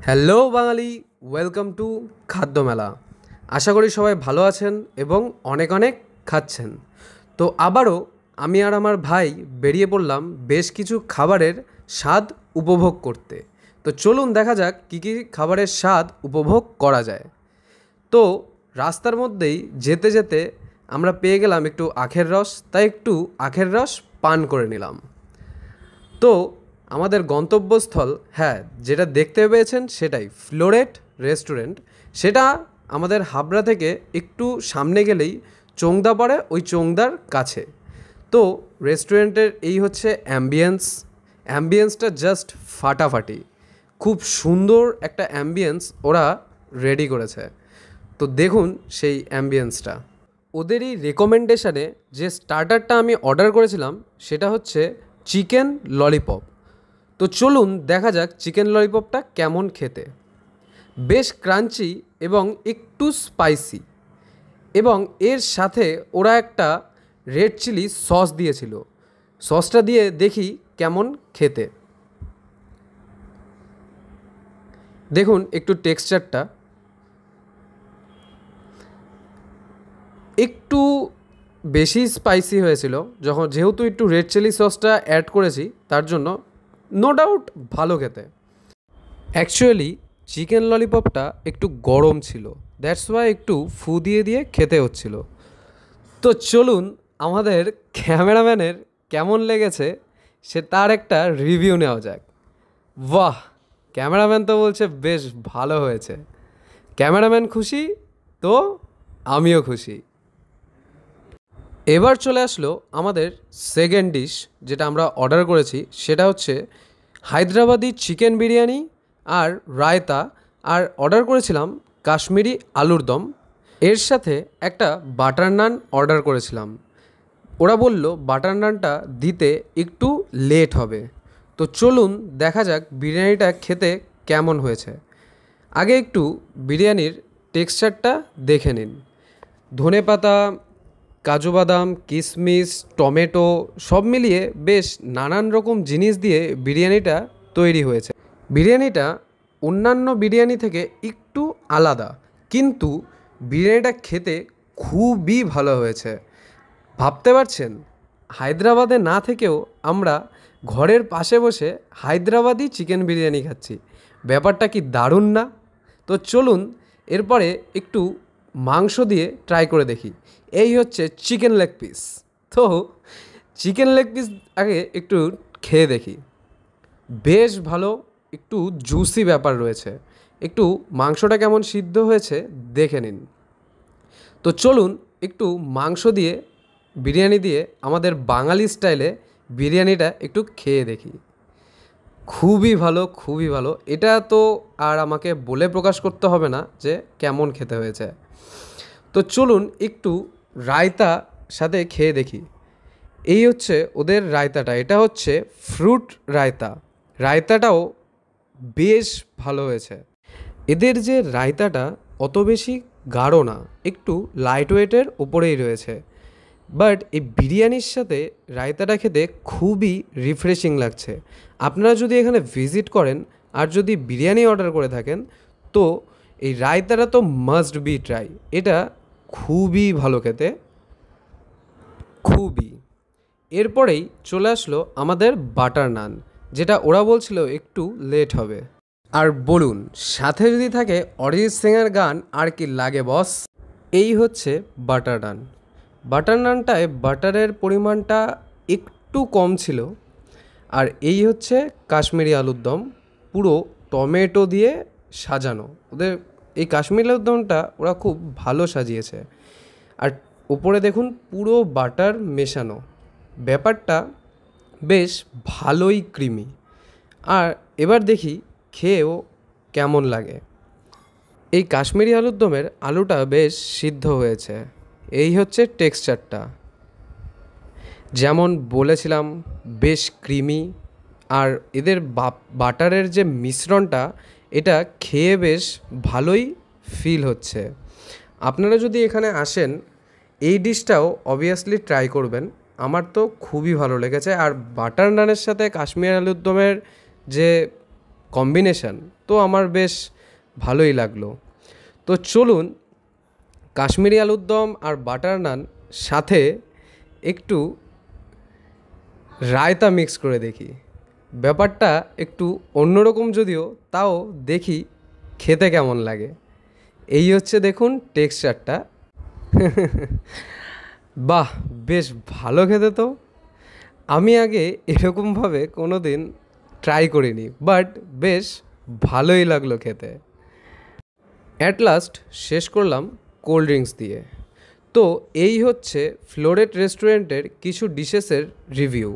Hello Bangali, welcome to খাদ্য মেলা। আশা করি সবাই ভালো আছেন এবং অনেক অনেক খাচ্ছেন। তো আবারও আমি আর আমার ভাই বেরিয়ে পড়লাম বেশ কিছু খাবারের স্বাদ উপভোগ করতে। তো চলুন দেখা যাক কী কী খাবারের স্বাদ উপভোগ করা যায়। তো রাস্তার মধ্যেই যেতে যেতে আমরা পেয়ে গেলাম একটু আখের রস, তাই একটু আখের রস পান করে নিলাম। তো আমাদের গন্তব্যস্থল, হ্যাঁ, যেটা দেখতে পেয়েছেন সেটাই ফ্লোরেট রেস্টুরেন্ট। সেটা আমাদের হাবড়া থেকে একটু সামনে গেলেই চোংদা পড়ে, ওই চোংদার কাছে। তো রেস্টুরেন্টের এই হচ্ছে অ্যাম্বিয়েন্সটা জাস্ট ফাটাফাটি। খুব সুন্দর একটা অ্যাম্বিয়েন্স ওরা রেডি করেছে। তো দেখুন সেই অ্যাম্বিয়েন্সটা। ওদেরই রেকমেন্ডেশনে যে স্টার্টারটা আমি অর্ডার করেছিলাম সেটা হচ্ছে চিকেন ললিপপ। তো চলুন দেখা যাক চিকেন ললিপপটা কেমন খেতে। বেশ ক্রাঞ্চি এবং একটু স্পাইসি, এবং এর সাথে ওরা একটা রেড চিলি সস দিয়েছিল। সসটা দিয়ে দেখি কেমন খেতে। দেখুন একটু টেক্সচারটা একটু বেশি স্পাইসি হয়েছিল, যেহেতু একটু রেড চিলি সসটা অ্যাড করেছি তার জন্য। নো ডাউট ভালো খেতে। অ্যাকচুয়ালি চিকেন ললিপপটা একটু গরম ছিল, দ্যাটস ওয়াই একটু ফু দিয়ে দিয়ে খেতে হচ্ছিল। তো চলুন আমাদের ক্যামেরাম্যানের কেমন লেগেছে সে তার একটা রিভিউ নেওয়া যাক। বাহ, ক্যামেরাম্যান তো বলছে বেশ ভালো হয়েছে। ক্যামেরাম্যান খুশি তো আমিও খুশি। এবার চলে আসলো আমাদের সেকেন্ড ডিশ, যেটা আমরা অর্ডার করেছি সেটা হচ্ছে হায়দ্রাবাদি চিকেন বিরিয়ানি আর রায়তা, আর অর্ডার করেছিলাম কাশ্মীরি আলুর দম। এর সাথে একটা বাটার নান অর্ডার করেছিলাম। ওরা বলল বাটার নানটা দিতে একটু লেট হবে। তো চলুন দেখা যাক বিরিয়ানিটা খেতে কেমন হয়েছে। আগে একটু বিরিয়ানির টেক্সচারটা দেখে নিন। ধনেপাতা, কাজু বাদাম, কিশমিশ, টমেটো সব মিলিয়ে বেশ নানান রকম জিনিস দিয়ে বিরিয়ানিটা তৈরি হয়েছে। বিরিয়ানিটা অন্যান্য বিরিয়ানি থেকে একটু আলাদা, কিন্তু বিরিয়ানিটা খেতে খুবই ভালো হয়েছে। ভাবতে পারছেন, হায়দ্রাবাদে না থেকেও আমরা ঘরের পাশে বসে হায়দ্রাবাদি চিকেন বিরিয়ানি খাচ্ছি। ব্যাপারটা কি দারুণ না? তো চলুন এরপরে একটু মাংস দিয়ে ট্রাই করে দেখি। এই হচ্ছে চিকেন লেগ পিস। তো চিকেন লেগ পিস আগে একটু খেয়ে দেখি। বেশ ভালো, একটু জুসি ব্যাপার রয়েছে। একটু মাংসটা কেমন সিদ্ধ হয়েছে দেখে নিন। তো চলুন একটু মাংস দিয়ে বিরিয়ানি দিয়ে আমাদের বাঙালি স্টাইলে বিরিয়ানিটা একটু খেয়ে দেখি। খুবই ভালো, খুবই ভালো। এটা তো আর আমাকে বলে প্রকাশ করতে হবে না যে কেমন খেতে হয়েছে। তো চলুন একটু রায়তা সাথে খেয়ে দেখি। এই হচ্ছে ওদের রায়তাটা, এটা হচ্ছে ফ্রুট রায়তা। রায়তাটাও বেশ ভালো হয়েছে। এদের যে রায়তাটা অত বেশি গাঢ় না, একটু লাইট ওয়েটের ওপরেই রয়েছে। বাট এই বিরিয়ানির সাথে রায়তাটা খেতে খুবই রিফ্রেশিং লাগছে। আপনারা যদি এখানে ভিজিট করেন আর যদি বিরিয়ানি অর্ডার করে থাকেন, তো এই রায়তাটা তো মাস্ট বি ট্রাই। এটা খুবই ভালো খেতে, খুবই। এরপরেই চলে আসলো আমাদের বাটার নান, যেটা ওরা বলছিল একটু লেট হবে। আর বলুন, সাথে যদি থাকে অরিজিৎ সিংয়ের গান, আর কি লাগে বস। এই হচ্ছে বাটার নান। বাটার নানটায় বাটারের পরিমাণটা একটু কম ছিল। আর এই হচ্ছে কাশ্মীরি আলুর দম, পুরো টমেটো দিয়ে সাজানো। ওদের এই কাশ্মীরি আলুর দমটা ওরা খুব ভালো সাজিয়েছে। আর উপরে দেখুন পুরো বাটার মেশানো, ব্যাপারটা বেশ ভালোই ক্রিমি। আর এবার দেখি খেয়েও কেমন লাগে। এই কাশ্মীরি আলুর দমের আলুটা বেশ সিদ্ধ হয়েছে। এই হচ্ছে টেক্সচারটা, যেমন বলেছিলাম বেশ ক্রিমি। আর এদের বাটারের যে মিশ্রণটা, এটা খেয়ে বেশ ভালোই ফিল হচ্ছে। আপনারা যদি এখানে আসেন, এই ডিশটাও অবভিয়াসলি ট্রাই করবেন। আমার তো খুবই ভালো লেগেছে। আর বাটার নানের সাথে কাশ্মীরি আলুর দমের যে কম্বিনেশান তো আমার বেশ ভালোই লাগলো। তো চলুন কাশ্মীরি আলুর দম আর বাটার নান সাথে একটু রায়তা মিক্স করে দেখি। ব্যাপারটা একটু অন্যরকম যদিও, তাও দেখি খেতে কেমন লাগে। এই হচ্ছে দেখুন টেক্সচারটা। বাহ, বেশ ভালো খেতে তো। আমি আগে এরকমভাবে কোনো দিন ট্রাই করিনি, বাট বেশ ভালোই লাগলো খেতে। অ্যাট লাস্ট শেষ করলাম কোল্ড ড্রিঙ্কস দিয়ে। তো এই হচ্ছে ফ্লোরেট রেস্টুরেন্টের কিছু ডিশেসের রিভিউ।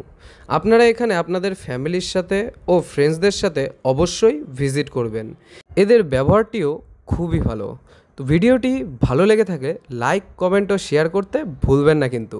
আপনারা এখানে আপনাদের ফ্যামিলির সাথে ও ফ্রেন্ডসদের সাথে অবশ্যই ভিজিট করবেন। এদের ব্যবহারটিও খুবই ভালো। তো ভিডিওটি ভালো লেগে থাকলে লাইক, কমেন্ট ও শেয়ার করতে ভুলবেন না কিন্তু।